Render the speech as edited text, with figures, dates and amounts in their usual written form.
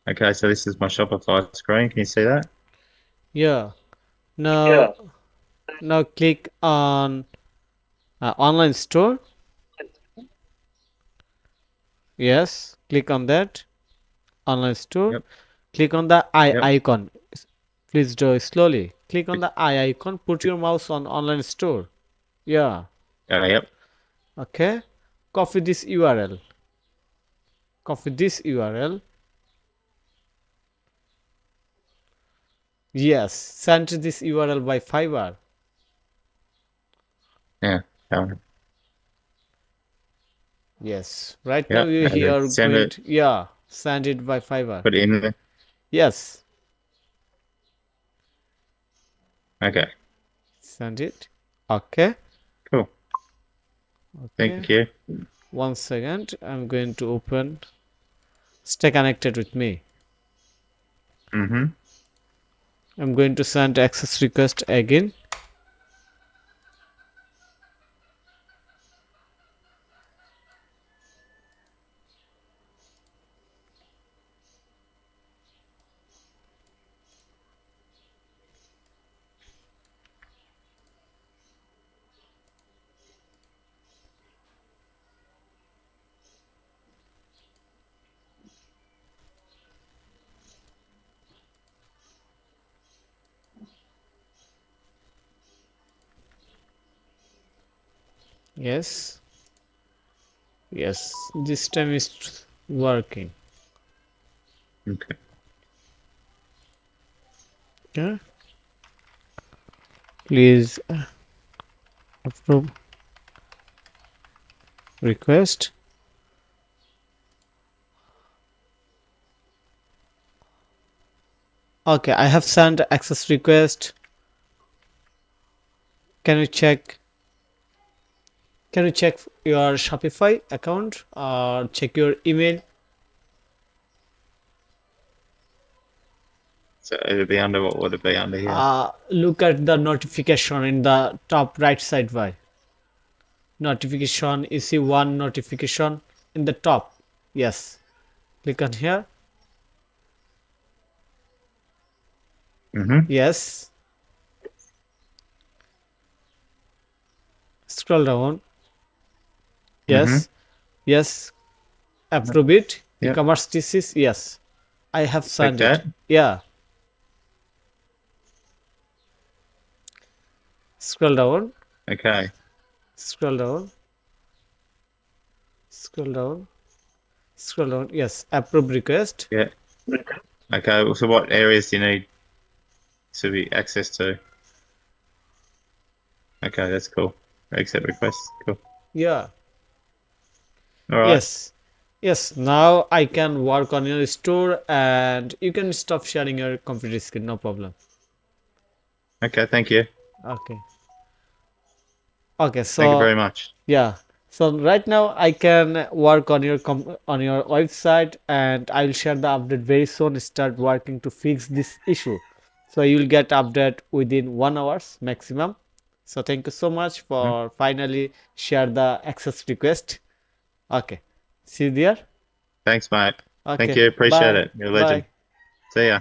Okay, so this is my Shopify screen. Can you see that? Yeah. Now, now click on online store. Yes, click on that online store. Yep. Click on the eye Yep. icon. Please do it slowly. Click on the eye icon. Put your mouse on online store. Yeah. Yep. Okay. Copy this URL. Copy this URL. Yes. Send this URL by Fiverr. Yeah. Um, Yes. Right now yep. you And then here send going it. to, yeah, send it by Fiverr. Put it in there. Yes. Okay. Send it. Okay. Cool. Okay. Thank you. 1 second. I'm going to open. Stay connected with me. Mm-hmm. I'm going to send access request again. Yes. Yes. This time is working. Okay. Okay. Please approve request. Okay, I have sent access request. Can you check? Can you check your Shopify account or check your email? So it'll be under what would it be under here? Look at the notification in the top right side. Why? Notification. You see one notification in the top. Yes. Click on here. Mm-hmm. Yes. Scroll down. Mm-hmm. Yes. Yes. Approve it. Yep. E-commerce thesis. Yes. I have Like sent it. that. Yeah. Scroll down. Okay. Scroll down. Scroll down. Scroll down. Yes. Approve request. Yeah. Okay. Well, so what areas do you need to be access to? Okay, that's cool. Accept requests. Cool. Yeah. All right. Yes. Yes. Now I can work on your store and you can stop sharing your computer screen. No problem. Okay. Thank you. Okay. Okay. Thank you So very much. yeah. So right now I can work on your on your website and I will share the update very soon. Start working to fix this issue. So you will get update within 1 hours maximum. So thank you so much Mhm. for finally share the access request. Okay. See you there. Thanks, mate. Thank Okay. you. Appreciate Bye. it. You're a legend. Bye. See ya.